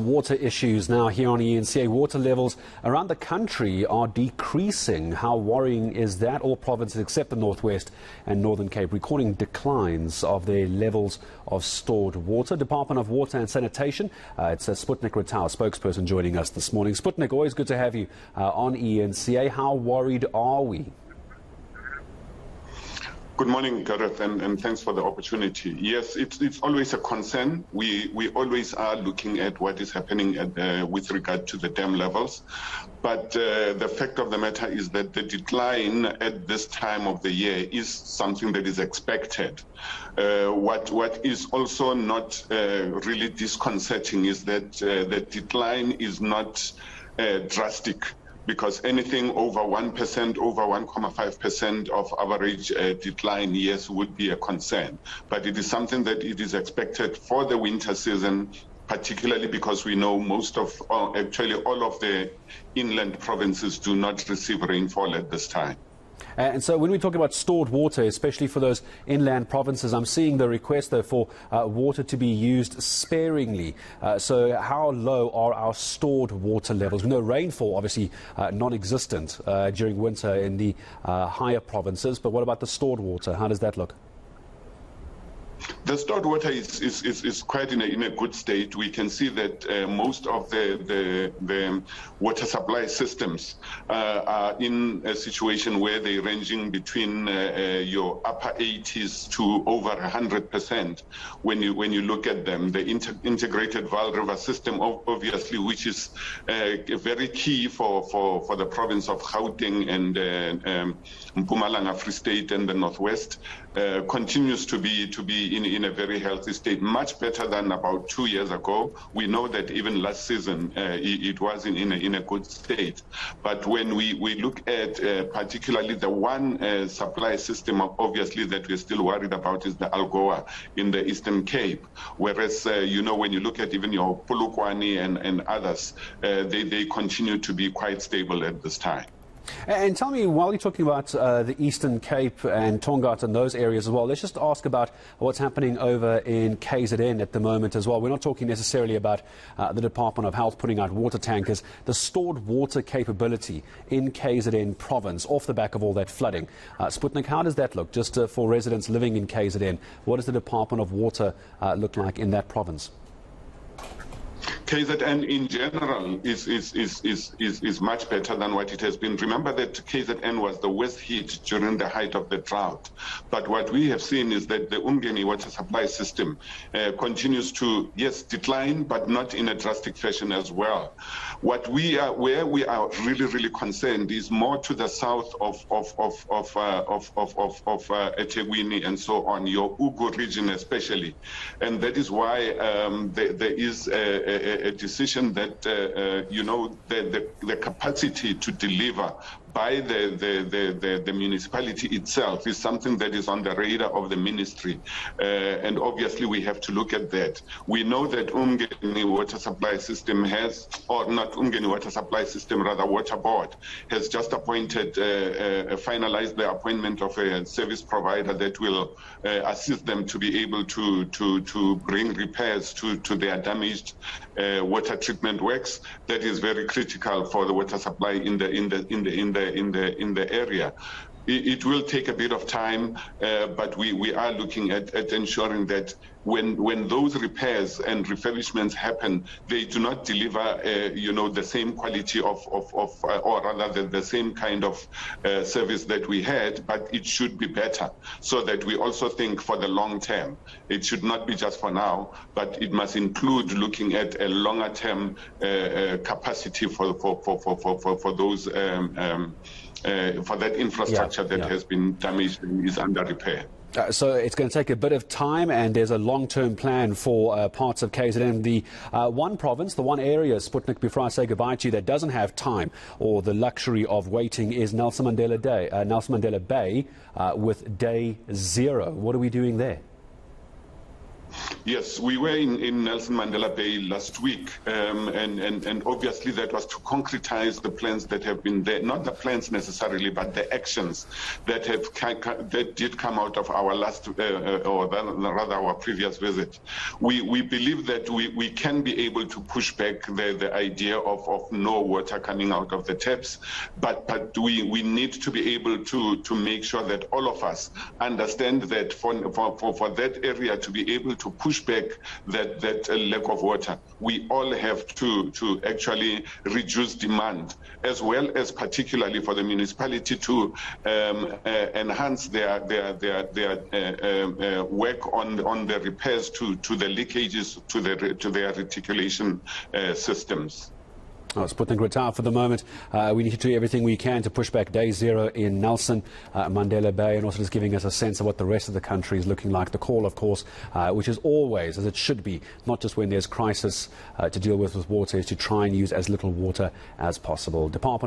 water issues now here on eNCA. Water levels around the country are decreasing. How worrying is that? All provinces except the Northwest and Northern Cape recording declines of their levels of stored water. Department of Water and Sanitation, it's Sputnik Ratau, spokesperson, joining us this morning. Sputnik, always good to have you on eNCA. How worried are we? Good morning, Gareth, and thanks for the opportunity. Yes, it's always a concern. We always are looking at what is happening with regard to the dam levels. But the fact of the matter is that the decline at this time of the year is something that is expected. What is also not really disconcerting is that the decline is not drastic, because anything over 1%, over 1.5% of average decline, yes, would be a concern. But it is something that it is expected for the winter season, particularly because we know actually all of the inland provinces do not receive rainfall at this time. And so when we talk about stored water, especially for those inland provinces, I'm seeing the request, though, for water to be used sparingly. So how low are our stored water levels? We know rainfall, obviously, non-existent during winter in the higher provinces. But what about the stored water? How does that look? The stored water is quite in a good state. We can see that most of the water supply systems are in a situation where they're ranging between your upper 80s to over 100% when you look at them. The integrated Vaal River system, obviously, which is very key for the province of Gauteng and Mpumalanga, Free State, and the Northwest, continues to be in a very healthy state, much better than about 2 years ago. We know that even last season it was in a good state. But when we look at particularly the one supply system, obviously, that we're still worried about is the Algoa in the Eastern Cape. Whereas, when you look at even your Polokwane and others, they continue to be quite stable at this time. And tell me, while you're talking about the Eastern Cape and Tongaat and those areas as well, let's just ask about what's happening over in KZN at the moment as well. We're not talking necessarily about the Department of Health putting out water tankers. The stored water capability in KZN province off the back of all that flooding. Sputnik, how does that look? Just for residents living in KZN, what does the Department of Water look like in that province? KZN in general is much better than what it has been. Remember that KZN was the worst hit during the height of the drought. But what we have seen is that the Umgeni water supply system continues to, yes, decline, but not in a drastic fashion as well. Where we are really concerned is more to the south of eThekwini and so on, your Ugu region especially. And that is why there is a decision that the capacity to deliver by the municipality itself is something that is on the radar of the ministry, and obviously we have to look at that. We know that Umgeni water supply system Water Board has just appointed, finalized the appointment of a service provider that will assist them to be able to bring repairs to their damaged water treatment works. That is very critical for the water supply in the area. It will take a bit of time, but we are looking at ensuring that when those repairs and refurbishments happen, they do not deliver, the same quality or rather the same kind of service that we had, but it should be better, so that we also think for the long term. It should not be just for now, but it must include looking at a longer term capacity for those. For that infrastructure that has been damaged and is under repair. So it's going to take a bit of time, and there's a long-term plan for parts of KZN. The one province, the one area, Sputnik, before I say goodbye to you, that doesn't have time or the luxury of waiting is Nelson Mandela Bay with day 0. What are we doing there? Yes, we were in Nelson Mandela Bay last week, and obviously that was to concretize the plans that have been there, not the plans necessarily, but the actions that did come out of our last, or rather our previous visit. We believe that we can be able to push back the idea of no water coming out of the taps, but we need to be able to make sure that all of us understand that for that area to be able to push back that lack of water, we all have to actually reduce demand, as well as particularly for the municipality to enhance their work on the repairs to the leakages to their reticulation systems. Sputnik Ratau for the moment. We need to do everything we can to push back day zero in Nelson Mandela Bay, and also just giving us a sense of what the rest of the country is looking like. The call, of course, which is always, as it should be, not just when there's crisis to deal with water, is to try and use as little water as possible. Department